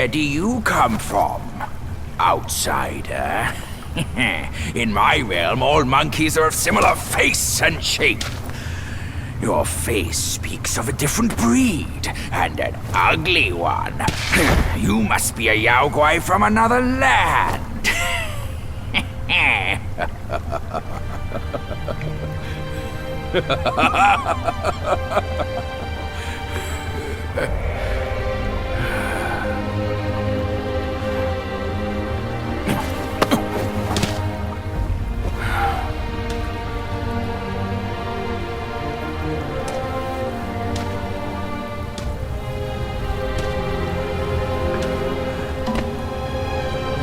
Where do you come from, outsider? In my realm, all monkeys are of similar face and shape. Your face speaks of a different breed, and an ugly one. You must be a Yaogwai from another land.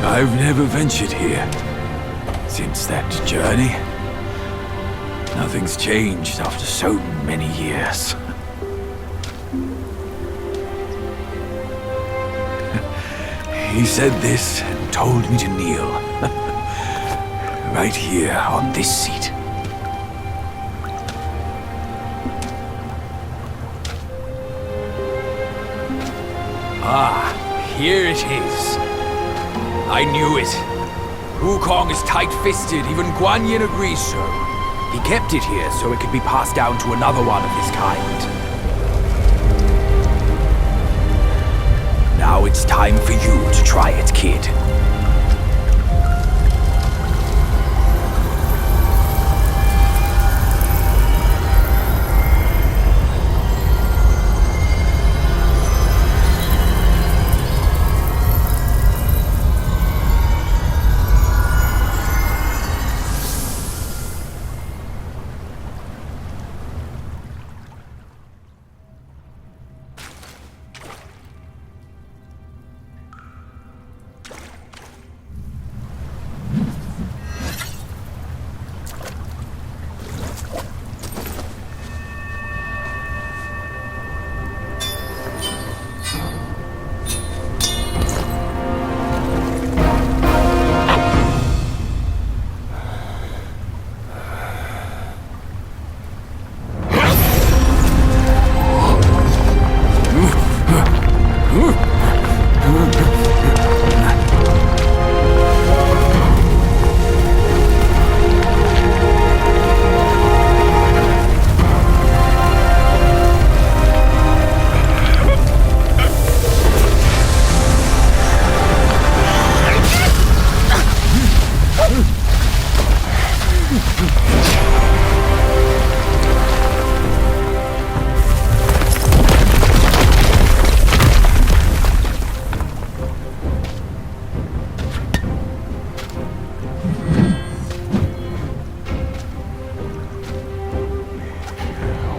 I've never ventured here since that journey. Nothing's changed after so many years. He said this and told me to kneel. Right here on this seat. Ah, here it is. I knew it. Wukong is tight-fisted, even Guan Yin agrees so. He kept it here so it could be passed down to another one of his kind. Now it's time for you to try it, kid.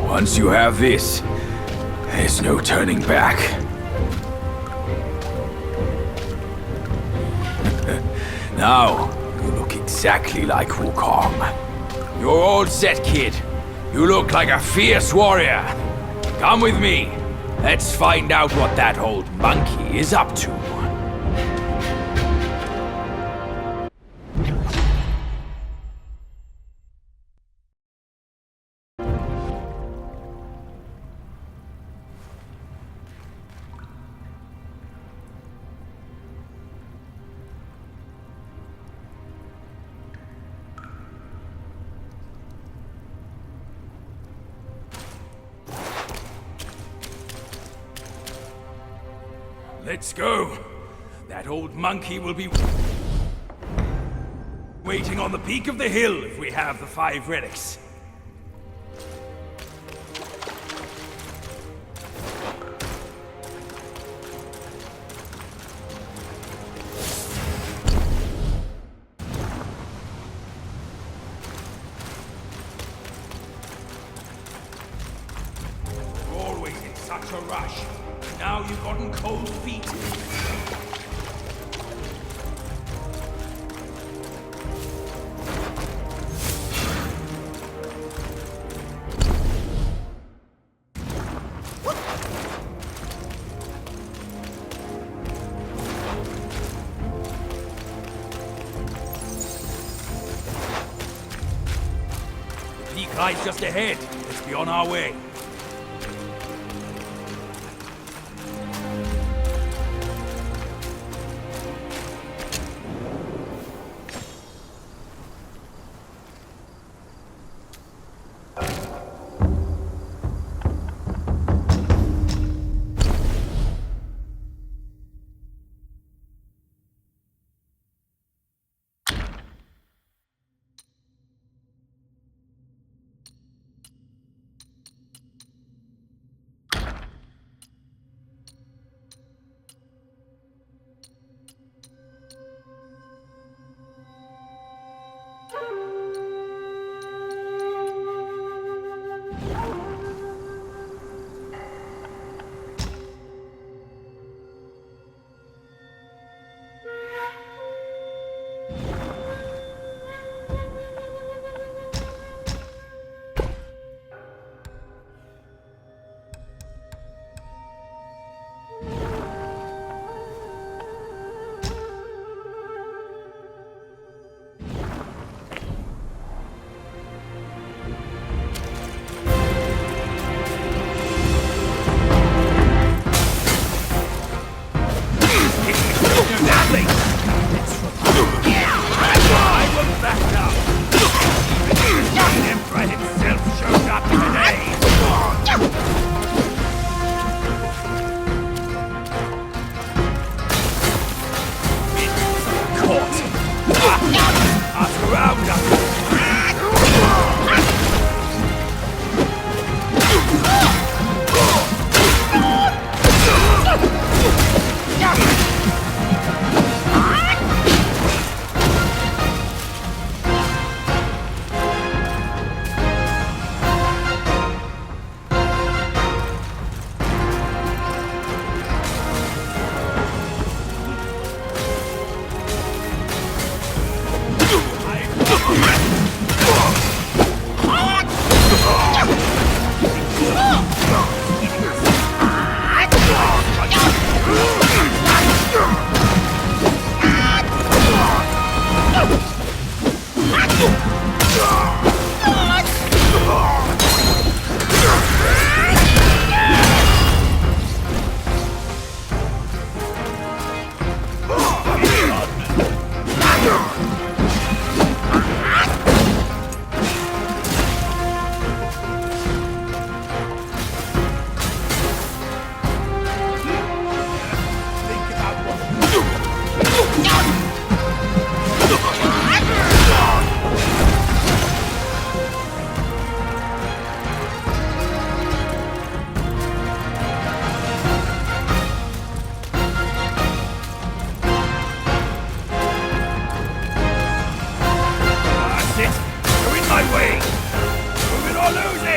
Once you have this, there's no turning back. Now, you look exactly like Wukong. You're all set, kid. You look like a fierce warrior. Come with me. Let's find out what that old monkey is up to. Let's go. That old monkey will be waiting on the peak of the hill if we have the 5 relics. You're always in such a rush. Now you've gotten cold feet. The peak lies just ahead. Let's be on our way.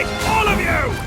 it! All of you!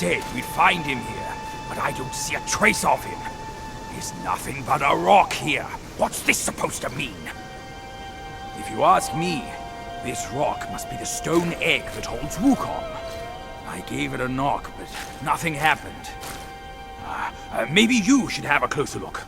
said we'd find him here, but I don't see a trace of him. There's nothing but a rock here. What's this supposed to mean? If you ask me, this rock must be the stone egg that holds Wukong. I gave it a knock, but nothing happened. Maybe you should have a closer look.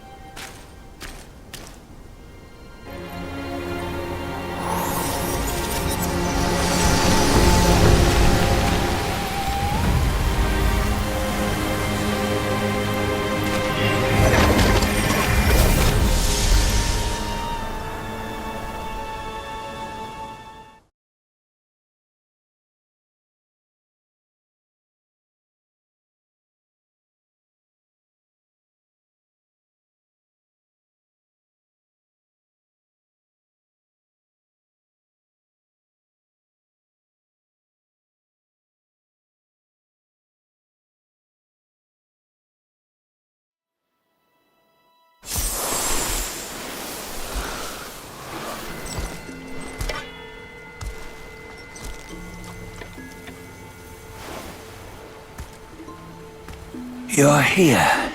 You're here.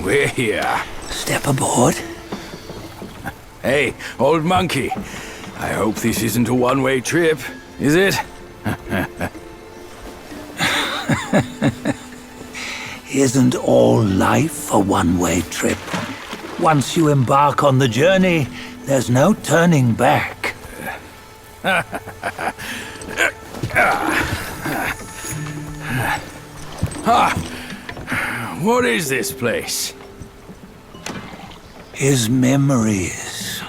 We're here. Step aboard. Hey, old monkey. I hope this isn't a one-way trip, is it? Isn't all life a one-way trip? Once you embark on the journey, there's no turning back. What is this place? His memories.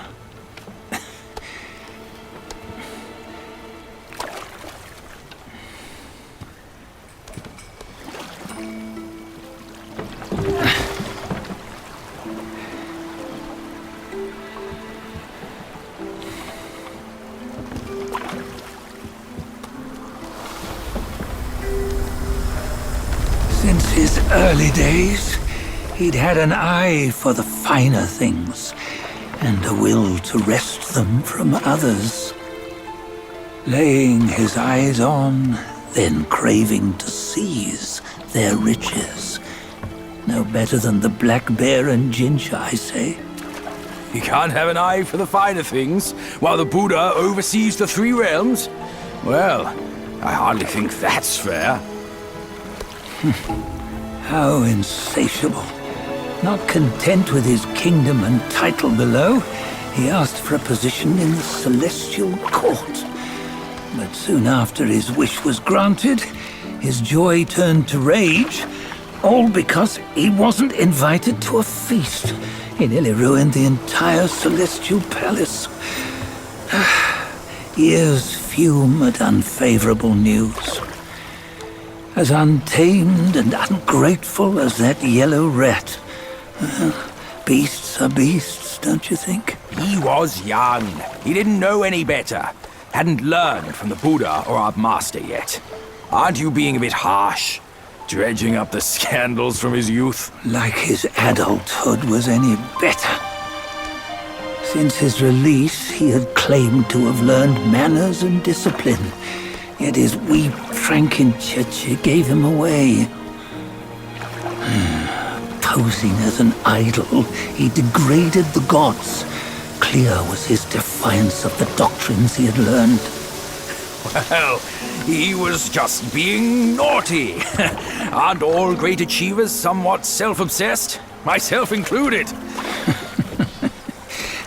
Since his early days, he'd had an eye for the finer things, and a will to wrest them from others. Laying his eyes on, then craving to seize their riches. No better than the black bear and ginger, I say. You can't have an eye for the finer things, while the Buddha oversees the three realms? Well, I hardly think that's fair. How insatiable. Not content with his kingdom and title below, he asked for a position in the celestial court. But soon after his wish was granted, his joy turned to rage, all because he wasn't invited to a feast. He nearly ruined the entire celestial palace. Ears fume at unfavorable news. As untamed and ungrateful as that yellow rat. Beasts are beasts, don't you think? He was young. He didn't know any better. Hadn't learned from the Buddha or our master yet. Aren't you being a bit harsh? Dredging up the scandals from his youth? Like his adulthood was any better. Since his release, he had claimed to have learned manners and discipline. Yet his weak Frankenchurch gave him away. Posing as an idol, he degraded the gods. Clear was his defiance of the doctrines he had learned. Well, he was just being naughty. Aren't all great achievers somewhat self-obsessed? Myself included.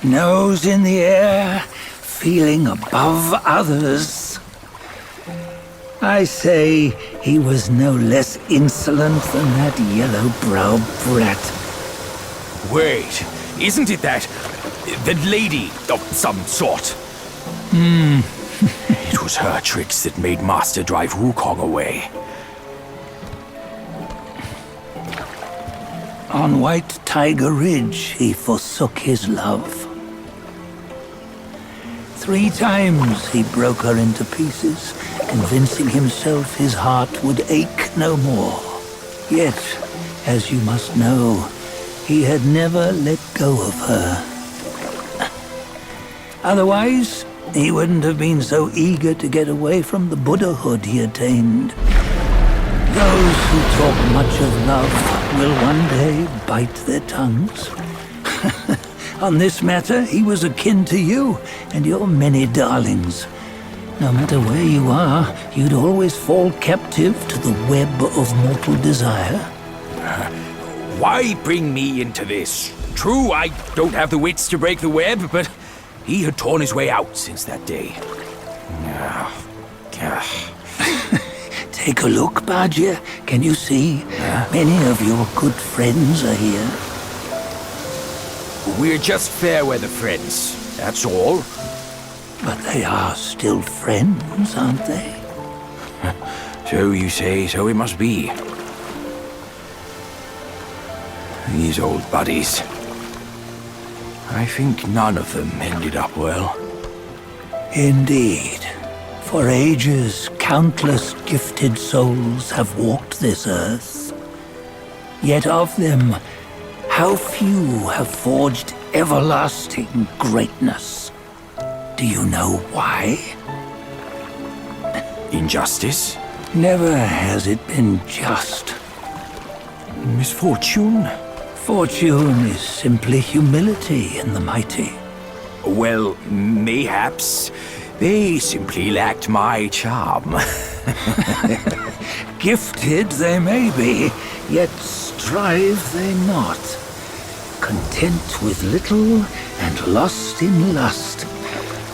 Nose in the air, feeling above others. I say he was no less insolent than that yellow-browed brat. Wait, isn't it that lady of some sort? It was her tricks that made Master drive Wukong away. On White Tiger Ridge, he forsook his love. 3 times he broke her into pieces, convincing himself his heart would ache no more. Yet, as you must know, he had never let go of her. Otherwise, he wouldn't have been so eager to get away from the Buddhahood he attained. Those who talk much of love will one day bite their tongues. On this matter, he was akin to you and your many darlings. No matter where you are, you'd always fall captive to the web of mortal desire. Why bring me into this? True, I don't have the wits to break the web, but he had torn his way out since that day. Take a look, Badger. Can you see? Many of your good friends are here. We're just fair weather friends, that's all. But they are still friends, aren't they? So you say, so it must be. These old buddies. I think none of them ended up well. Indeed. For ages, countless gifted souls have walked this earth. Yet of them, how few have forged everlasting greatness? Do you know why? Injustice? Never has it been just. Misfortune? Fortune is simply humility in the mighty. Well, mayhaps they simply lacked my charm. Gifted they may be, yet strive they not. Content with little and lost in lust.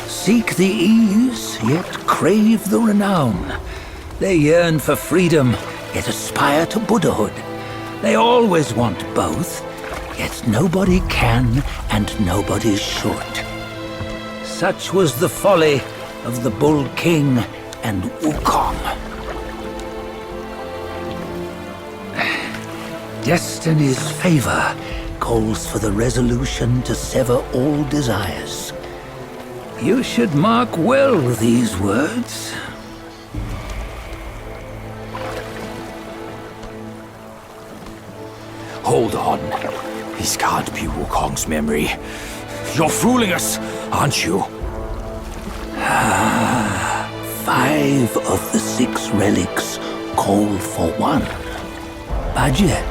Seek the ease, yet crave the renown. They yearn for freedom, yet aspire to Buddhahood. They always want both, yet nobody can and nobody should. Such was the folly of the Bull King and Wukong. Destiny's favor calls for the resolution to sever all desires. You should mark well these words. Hold on. This can't be Wukong's memory. You're fooling us, aren't you? 5 of the 6 relics call for one. Badger,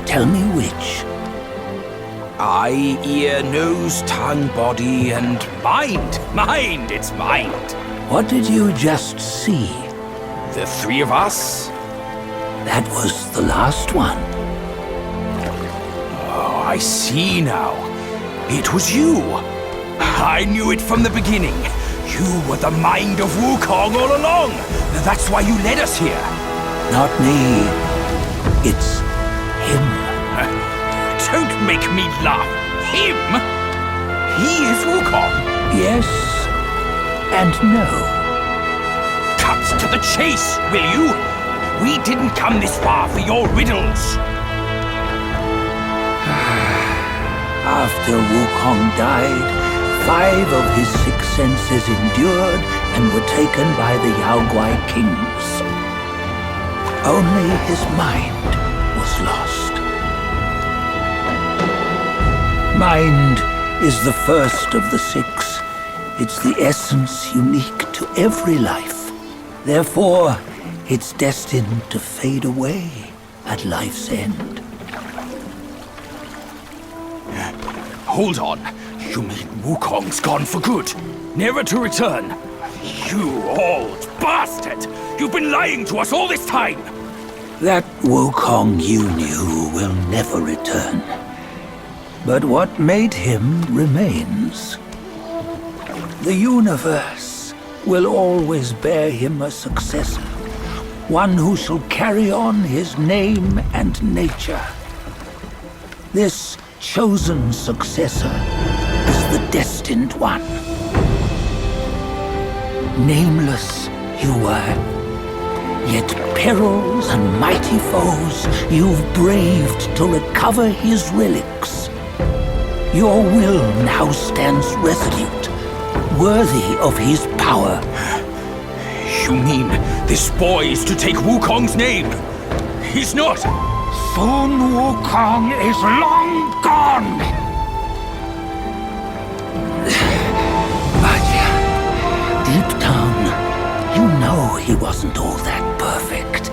tell me which. Eye, ear, nose, tongue, body, and mind. Mind, it's mind. What did you just see? The 3 of us? That was the last one. Oh, I see now. It was you. I knew it from the beginning. You were the mind of Wukong all along. That's why you led us here. Not me. It's him. Don't make me laugh. Him? He is Wukong. Yes and no. Cut to the chase, will you? We didn't come this far for your riddles. After Wukong died, 5 of his 6 senses endured and were taken by the Yaoguai kings. Only his mind was lost. Mind is the first of the 6. It's the essence unique to every life. Therefore, it's destined to fade away at life's end. Hold on. You mean Wukong's gone for good? Never to return? You old bastard! You've been lying to us all this time! That Wukong you knew will never return. But what made him remains. The universe will always bear him a successor. One who shall carry on his name and nature. This chosen successor is the destined one. Nameless you were, yet perils and mighty foes you've braved to recover his relics. Your will now stands resolute, worthy of his power. You mean this boy is to take Wukong's name? He's not! Soon Wukong is long gone! But deep down, you know he wasn't all that perfect.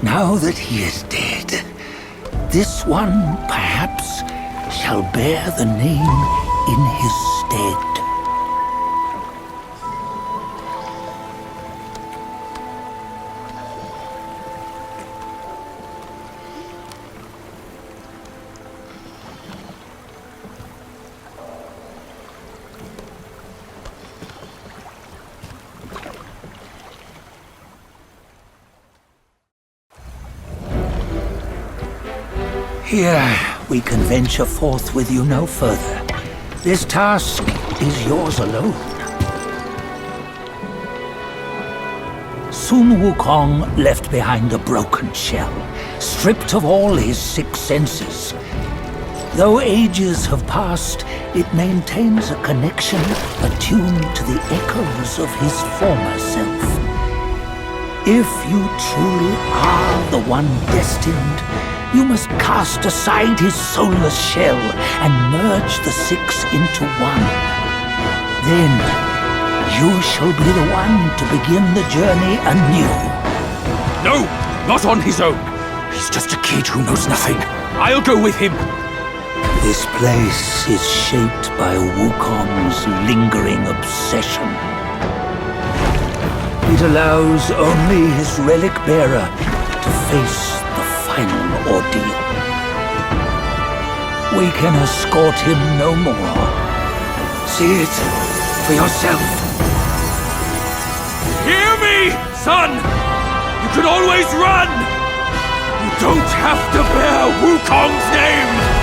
Now that he is dead, this one, perhaps, shall bear the name in his stead. Here, we can venture forth with you no further. This task is yours alone. Soon Wukong left behind a broken shell, stripped of all his 6 senses. Though ages have passed, it maintains a connection attuned to the echoes of his former self. If you truly are the one destined, you must cast aside his soulless shell and merge the 6 into one. Then, you shall be the one to begin the journey anew. No, not on his own. He's just a kid who knows nothing. I'll go with him. This place is shaped by Wukong's lingering obsession. It allows only his relic bearer to face the final ordeal. We can escort him no more. See it for yourself. Hear me, son! You can always run! You don't have to bear Wukong's name!